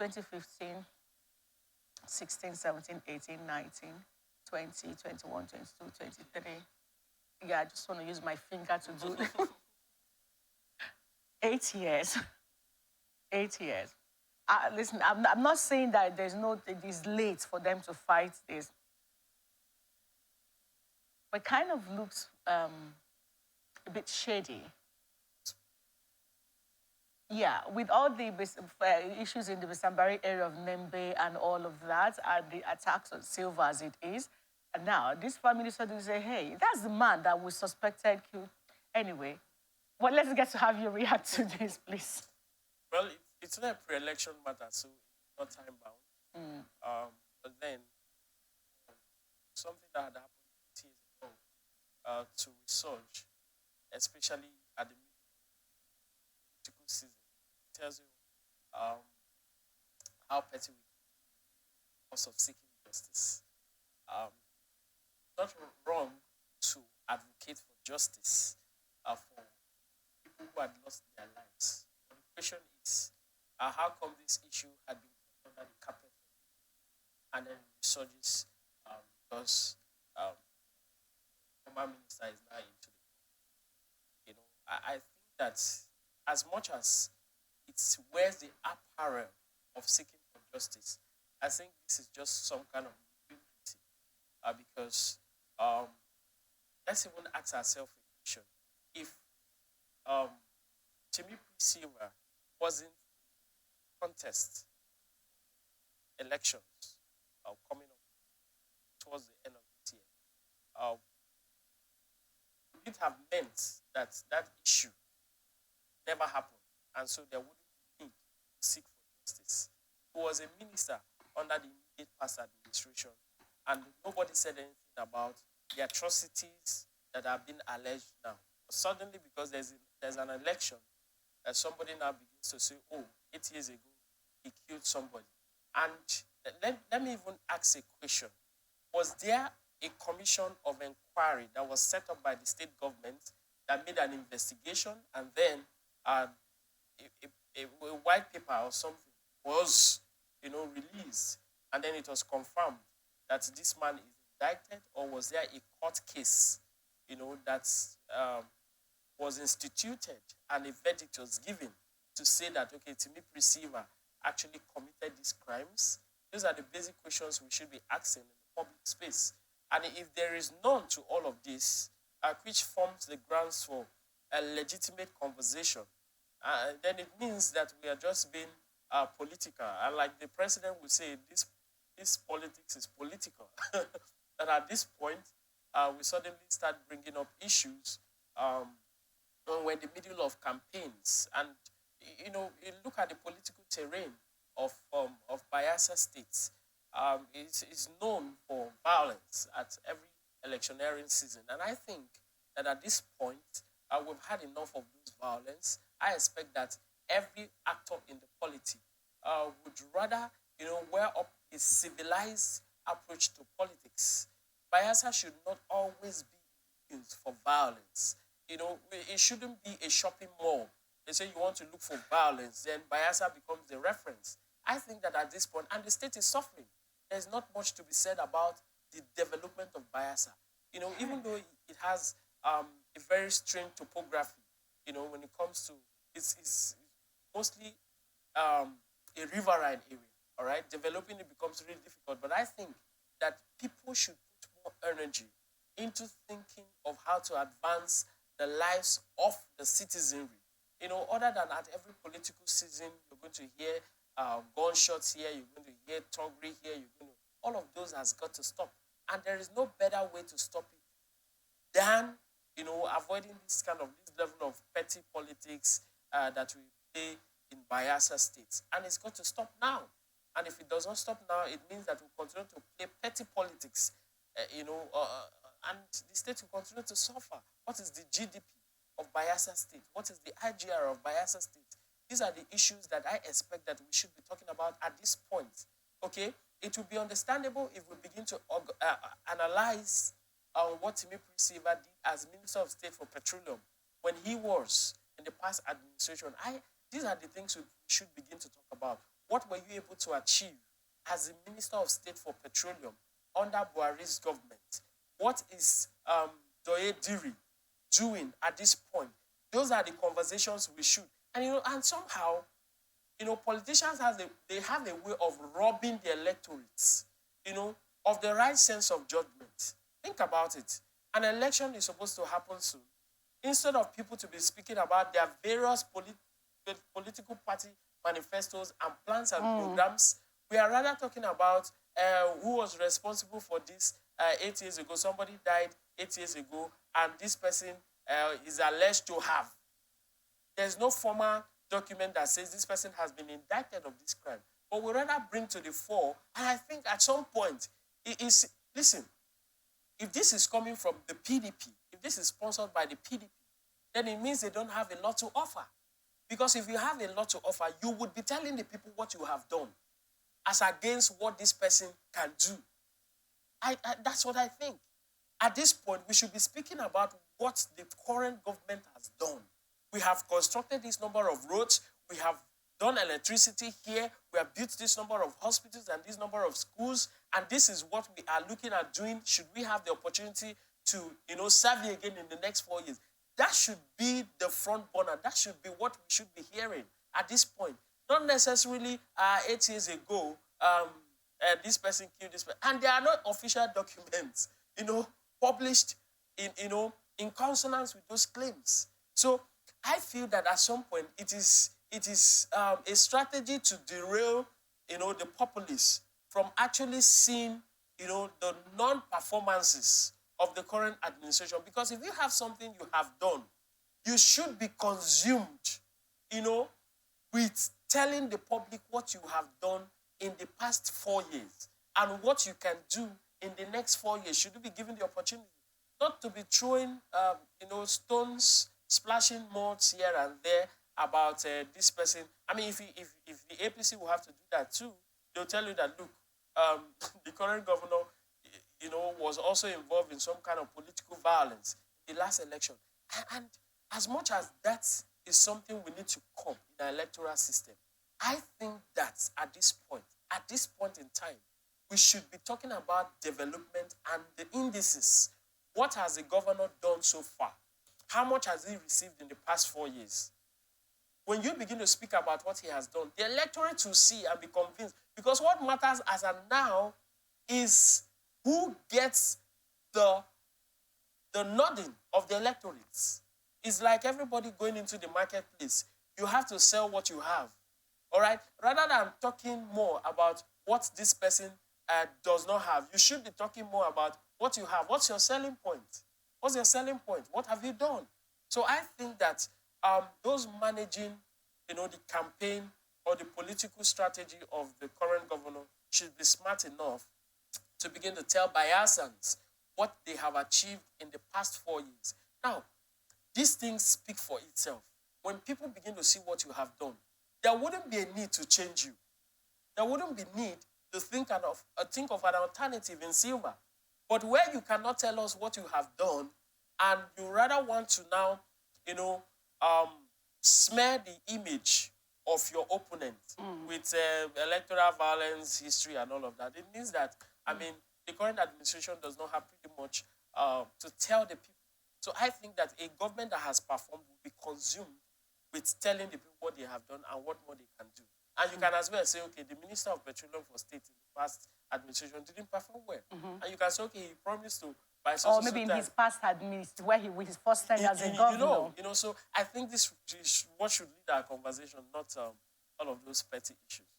2015, 16, 17, 18, 19, 20, 21, 22, 23. Yeah, I just want to use my finger to do 8 years. 8 years. Listen, I'm not saying that it is late for them to fight this, but it kind of looks a bit shady. Yeah, with all the issues in the Bisambari area of Nembe and all of that, and the attacks on Sylva as it is, and now this family suddenly say, hey, that's the man that we suspected killed. Anyway, well, let's get to have you react to this, please. Well, it's not a pre-election matter, so it's not time bound. But then, something that had happened 8 years ago to research, especially at the political season, tells you how petty we are because of seeking justice. Not wrong to advocate for justice for people who had lost their lives. But the question is, how come this issue had been put under the carpet and then resurges because former minister is now into the, I think that as much as it wears the apparel of seeking for justice, I think this is just some kind of humility because let's even ask ourselves a question. If Timmy Silva wasn't contest elections coming up towards the end of this year, it would have meant that that issue never happened, and so there wouldn't be need to seek for justice. He was a minister under the immediate past administration, and nobody said anything about the atrocities that have been alleged now. But suddenly, because there's an election, somebody now begins to say, oh, 8 years ago, he killed somebody. And let me even ask a question. Was there a commission of inquiry that was set up by the state government that made an investigation, and then a white paper or something was released, and then it was confirmed that this man is indicted? Or was there a court case that was instituted and a verdict was given to say that, okay, Timmy Silva actually committed these crimes? Those are the basic questions we should be asking in the public space. And if there is none to all of this, which forms the grounds for a legitimate conversation, then it means that we are just being political. And like the president would say, this politics is political. And at this point, we suddenly start bringing up issues when we're in the middle of campaigns. And, you look at the political terrain of Bayelsa State. It's known for violence at every electioneering season. And I think that at this point, we've had enough of this violence. I expect that every actor in the polity would rather, wear up a civilized approach to politics. Bayelsa should not always be used for violence. It shouldn't be a shopping mall. They say you want to look for violence, then Bayelsa becomes the reference. I think that at this point, and the state is suffering, there's not much to be said about the development of Bayelsa. Even though it has a very strange topography, when it comes to, it's mostly a riverine area, all right? Developing it becomes really difficult. But I think that people should put more energy into thinking of how to advance the lives of the citizenry. Other than at every political season, you're going to hear gunshots here, you're going to hear thuggery here, all of those has got to stop. And there is no better way to stop it than, avoiding this level of petty politics that we play in Bayelsa State. And it's got to stop now. And if it does not stop now, it means that we continue to play petty politics, and the state will continue to suffer. What is the GDP of Bayelsa State? What is the IGR of Bayelsa State? These are the issues that I expect that we should be talking about at this point. Okay? It will be understandable if we begin to analyze what Timmy Silva did as Minister of State for Petroleum when he was in the past administration. These are the things we should begin to talk about. what were you able to achieve as the Minister of State for Petroleum under Buhari's government? What is Doye Diri doing at this point? Those are the conversations we should. And, and somehow, politicians have a way of robbing the electorates, of the right sense of judgment. Think about it. An election is supposed to happen soon. Instead of people to be speaking about their various political party manifestos and plans and programs, we are rather talking about who was responsible for this 8 years ago. Somebody died 8 years ago, and this person is alleged to have. There's no formal document that says this person has been indicted of this crime. But we rather bring to the fore, and I think at some point, listen, if this is coming from the PDP, if this is sponsored by the PDP, then it means they don't have a lot to offer. Because if you have a lot to offer, you would be telling the people what you have done as against what this person can do. That's what I think. At this point, we should be speaking about what the current government has done. We have constructed this number of roads. We have done electricity here. We have built this number of hospitals and this number of schools. And this is what we are looking at doing. Should we have the opportunity to, serve you again in the next 4 years? That should be the front burner. That should be what we should be hearing at this point. Not necessarily 8 years ago, this person killed this person. And there are no official documents, published in consonance with those claims. So I feel that at some point it is a strategy to derail, the populace from actually seeing, the non-performances of the current administration. Because if you have something you have done, you should be consumed, with telling the public what you have done in the past 4 years and what you can do in the next 4 years. Should you be given the opportunity not to be throwing, stones, splashing mods here and there about this person. I mean, if the APC will have to do that too, they'll tell you that, look, the current governor, was also involved in some kind of political violence in the last election. And as much as that is something we need to curb in our electoral system, I think that at this point in time, we should be talking about development and the indices. What has the governor done so far? How much has he received in the past 4 years? When you begin to speak about what he has done, the electorate will see and be convinced. Because what matters as of now is who gets the nodding of the electorates. It's like everybody going into the marketplace. You have to sell what you have. All right? Rather than talking more about what this person does not have, you should be talking more about what you have. What's your selling point? What's your selling point? What have you done? So I think that those managing, the campaign or the political strategy of the current governor should be smart enough to begin to tell Bayelsans what they have achieved in the past 4 years. Now, these things speak for itself. When people begin to see what you have done, there wouldn't be a need to change you. There wouldn't be need to think of an alternative in Sylva. But where you cannot tell us what you have done, and you rather want to now, smear the image of your opponent with electoral violence history and all of that, it means that, the current administration does not have pretty much to tell the people. So I think that a government that has performed will be consumed with telling the people what they have done and what more they can do. And you can as well say, okay, the Minister of Petroleum for State in the past administration didn't perform well. And you can say, okay, he promised to by such or maybe in his past administration, where with his first time as a governor. So I think this is what should lead our conversation, not all of those petty issues.